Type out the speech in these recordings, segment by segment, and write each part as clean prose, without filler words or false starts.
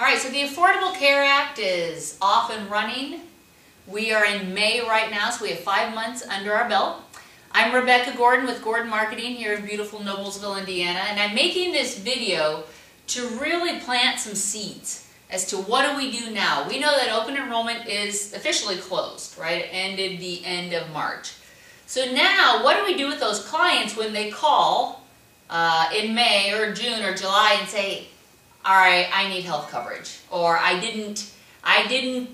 All right, so the Affordable Care Act is off and running. We are in May right now, so we have 5 months under our belt. I'm Rebecca Gordon with Gordon Marketing here in beautiful Noblesville, Indiana, and I'm making this video to really plant some seeds as to what do we do now. We know that open enrollment is officially closed, right? It ended the end of March. So now, what do we do with those clients when they call in May or June or July and say, all right, I need health coverage, or I didn't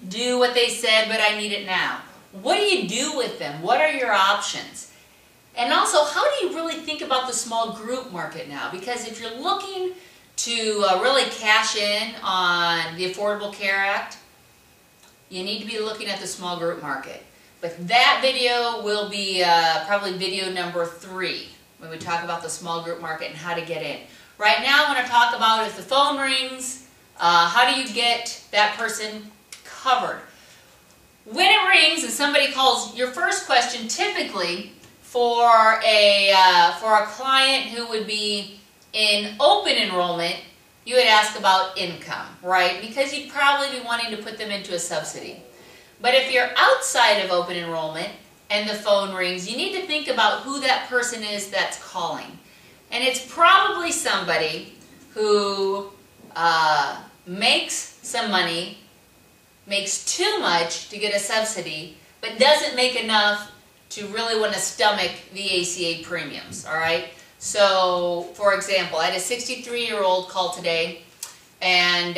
do what they said, but I need it now. What do you do with them? What are your options? And also, how do you really think about the small group market now? Because if you're looking to really cash in on the Affordable Care Act, you need to be looking at the small group market. But that video will be probably video number 3 when we talk about the small group market and how to get in. Right now I want to talk about if the phone rings, how do you get that person covered? When it rings and somebody calls, your first question typically for a client who would be in open enrollment, you would ask about income, right? Because you'd probably be wanting to put them into a subsidy. But if you're outside of open enrollment and the phone rings, you need to think about who that person is that's calling. And it's probably somebody who makes some money, makes too much to get a subsidy, but doesn't make enough to really want to stomach the ACA premiums, all right? So, for example, I had a 63-year-old call today, and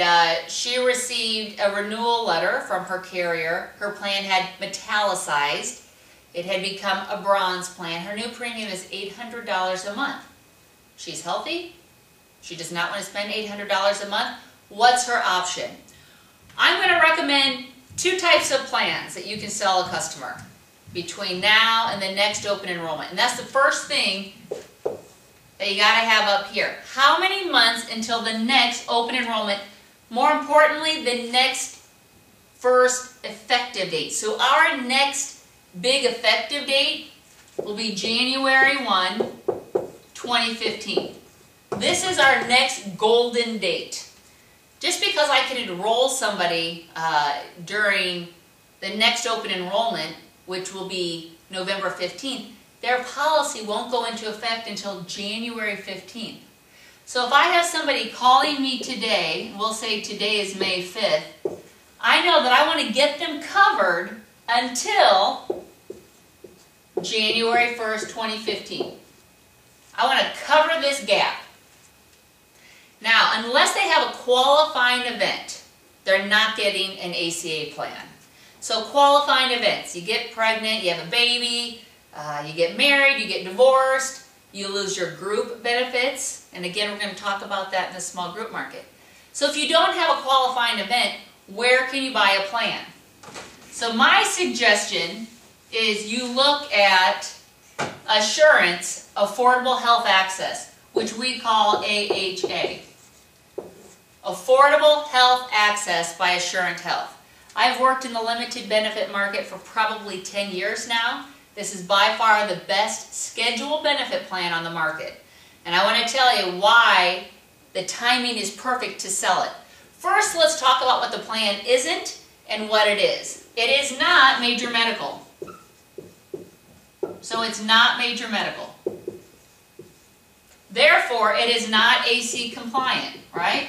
she received a renewal letter from her carrier. Her plan had metallicized. It had become a bronze plan. Her new premium is $800 a month. She's healthy. She does not want to spend $800 a month. What's her option? I'm going to recommend 2 types of plans that you can sell a customer between now and the next open enrollment. And that's the first thing that you got to have up here. How many months until the next open enrollment? More importantly, the next first effective date. So our next big effective date will be January 1, 2015. This is our next golden date. Just because I can enroll somebody during the next open enrollment, which will be November 15th, their policy won't go into effect until January 15th. So if I have somebody calling me today, we'll say today is May 5th, I know that I want to get them covered until January 1st, 2015. I want to cover this gap. Now, unless they have a qualifying event, they're not getting an ACA plan. So qualifying events, you get pregnant, you have a baby, you get married, you get divorced, you lose your group benefits, and again we're going to talk about that in the small group market. So if you don't have a qualifying event, where can you buy a plan? So my suggestion is you look at Assurance Affordable Health Access, which we call AHA. Affordable Health Access by Assurant Health. I've worked in the limited benefit market for probably 10 years now. This is by far the best scheduled benefit plan on the market. And I want to tell you why the timing is perfect to sell it. First, let's talk about what the plan isn't and what it is. It is not major medical. So it's not major medical. Therefore, it is not AC compliant, right?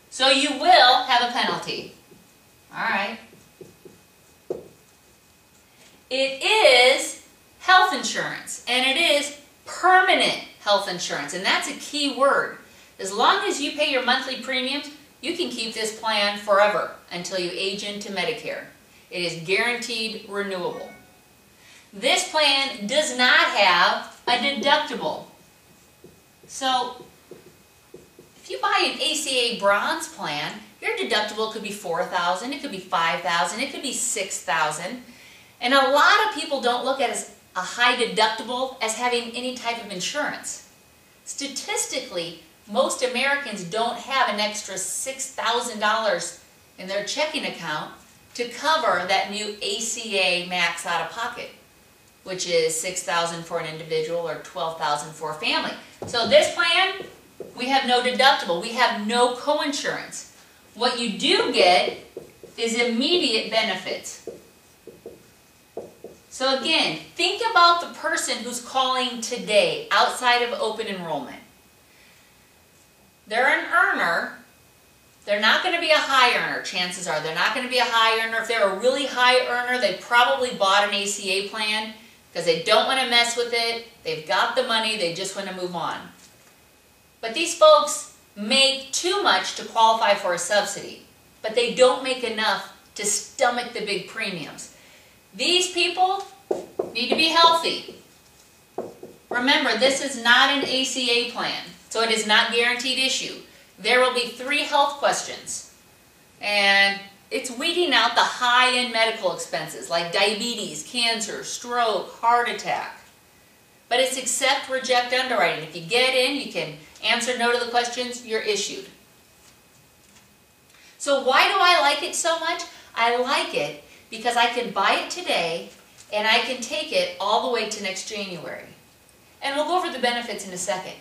So you will have a penalty. All right. It is health insurance, and it is permanent health insurance, and that's a key word. As long as you pay your monthly premiums, you can keep this plan forever until you age into Medicare. It is guaranteed renewable. This plan does not have a deductible. So, if you buy an ACA bronze plan, your deductible could be $4,000, it could be $5,000, it could be $6,000. And a lot of people don't look at as a high deductible as having any type of insurance. Statistically, most Americans don't have an extra $6,000 in their checking account to cover that new ACA max out of pocket, which is $6,000 for an individual or $12,000 for a family. So this plan, we have no deductible. We have no coinsurance. What you do get is immediate benefits. So again, think about the person who's calling today outside of open enrollment. They're an earner. They're not going to be a high earner, chances are. They're not going to be a high earner. If they're a really high earner, they probably bought an ACA plan because they don't want to mess with it. They've got the money, they just want to move on. But these folks make too much to qualify for a subsidy, but they don't make enough to stomach the big premiums. These people need to be healthy. Remember, this is not an ACA plan, so it is not guaranteed issue. There will be 3 health questions, and it's weeding out the high-end medical expenses like diabetes, cancer, stroke, heart attack. But it's accept, reject underwriting. If you get in, you can answer no to the questions, you're issued. So why do I like it so much? I like it because I can buy it today and I can take it all the way to next January. And we'll go over the benefits in a second.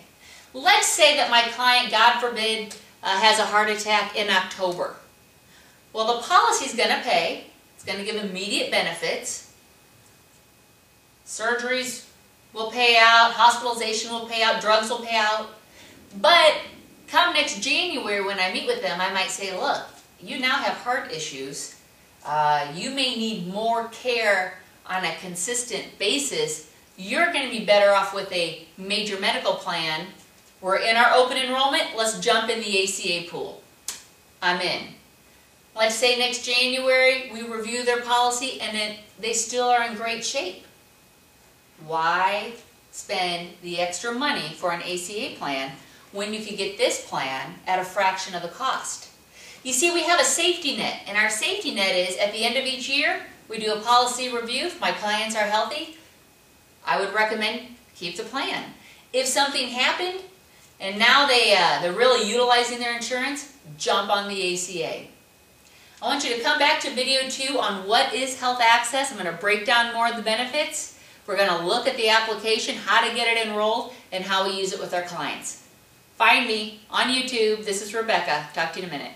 Let's say that my client, God forbid, has a heart attack in October. Well, the policy's going to pay. It's going to give immediate benefits. Surgeries will pay out, hospitalization will pay out, drugs will pay out. But come next January when I meet with them, I might say, look, you now have heart issues. You may need more care on a consistent basis. You're going to be better off with a major medical plan. We're in our open enrollment. Let's jump in the ACA pool. I'm in. Let's say next January we review their policy and then they still are in great shape. Why spend the extra money for an ACA plan when you could get this plan at a fraction of the cost? You see, we have a safety net, and our safety net is at the end of each year we do a policy review. If my clients are healthy, I would recommend keep the plan. If something happened and now they're really utilizing their insurance, jump on the ACA. I want you to come back to video 2 on what is health access. I'm going to break down more of the benefits. We're going to look at the application, how to get it enrolled, and how we use it with our clients. Find me on YouTube. This is Rebecca. Talk to you in a minute.